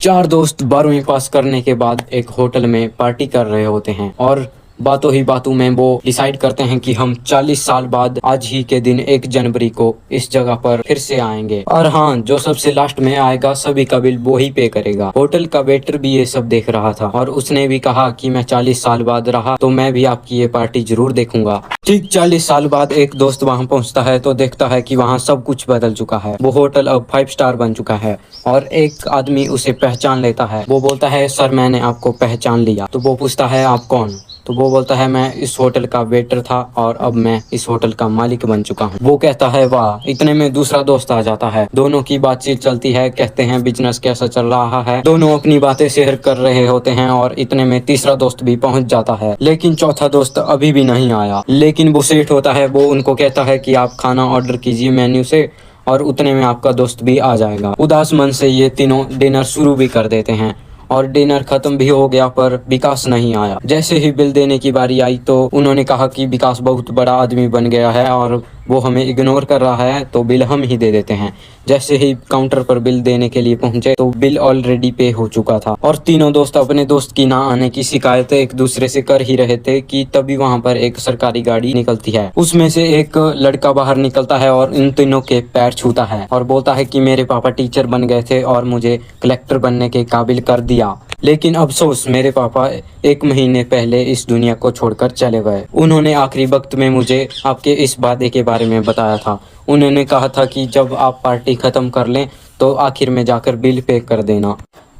चार दोस्त 12वीं पास करने के बाद एक होटल में पार्टी कर रहे होते हैं और बातों ही बातों में वो डिसाइड करते हैं कि हम 40 साल बाद आज ही के दिन 1 जनवरी को इस जगह पर फिर से आएंगे। और हाँ, जो सबसे लास्ट में आएगा सभी का बिल वो ही पे करेगा। होटल का वेटर भी ये सब देख रहा था और उसने भी कहा कि मैं 40 साल बाद रहा तो मैं भी आपकी ये पार्टी जरूर देखूंगा। ठीक 40 साल बाद एक दोस्त वहाँ पहुँचता है तो देखता है कि वहाँ सब कुछ बदल चुका है। वो होटल अब 5 स्टार बन चुका है और एक आदमी उसे पहचान लेता है। वो बोलता है, सर मैंने आपको पहचान लिया। तो वो पूछता है, आप कौन? तो वो बोलता है, मैं इस होटल का वेटर था और अब मैं इस होटल का मालिक बन चुका हूँ। वो कहता है, वाह। इतने में दूसरा दोस्त आ जाता है। दोनों की बातचीत चलती है, कहते हैं बिजनेस कैसा चल रहा है। दोनों अपनी बातें शेयर कर रहे होते हैं और इतने में तीसरा दोस्त भी पहुंच जाता है, लेकिन चौथा दोस्त अभी भी नहीं आया। लेकिन वो सेठ होता है, वो उनको कहता है कि आप खाना ऑर्डर कीजिए मेन्यू से और उतने में आपका दोस्त भी आ जाएगा। उदास मन से ये तीनों डिनर शुरू भी कर देते हैं और डिनर खत्म भी हो गया पर विकास नहीं आया। जैसे ही बिल देने की बारी आई तो उन्होंने कहा कि विकास बहुत बड़ा आदमी बन गया है और वो हमें इग्नोर कर रहा है तो बिल हम ही दे देते हैं। जैसे ही काउंटर पर बिल देने के लिए पहुंचे तो बिल ऑलरेडी पे हो चुका था और तीनों दोस्त अपने दोस्त की ना आने की शिकायत एक दूसरे से कर ही रहे थे कि तभी वहां पर एक सरकारी गाड़ी निकलती है। उसमें से एक लड़का बाहर निकलता है और इन तीनों के पैर छूता है और बोलता है कि मेरे पापा टीचर बन गए थे और मुझे कलेक्टर बनने के काबिल कर दिया, लेकिन अफसोस मेरे पापा 1 महीने पहले इस दुनिया को छोड़कर चले गए। उन्होंने आखिरी वक्त में मुझे आपके इस वादे के बारे में बताया था। उन्होंने कहा था कि जब आप पार्टी खत्म कर लें तो आखिर में जाकर बिल पे कर देना।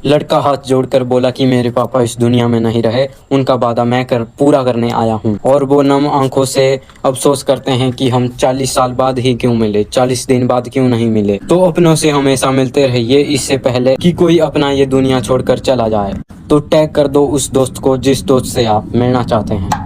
लड़का हाथ जोड़कर बोला कि मेरे पापा इस दुनिया में नहीं रहे, उनका वादा मैं पूरा करने आया हूँ। और वो नम आंखों से अफसोस करते हैं कि हम 40 साल बाद ही क्यों मिले, 40 दिन बाद क्यों नहीं मिले। तो अपनों से हमेशा मिलते रहिए इससे पहले कि कोई अपना ये दुनिया छोड़कर चला जाए। तो टैग कर दो उस दोस्त को जिस दोस्त से आप मिलना चाहते हैं।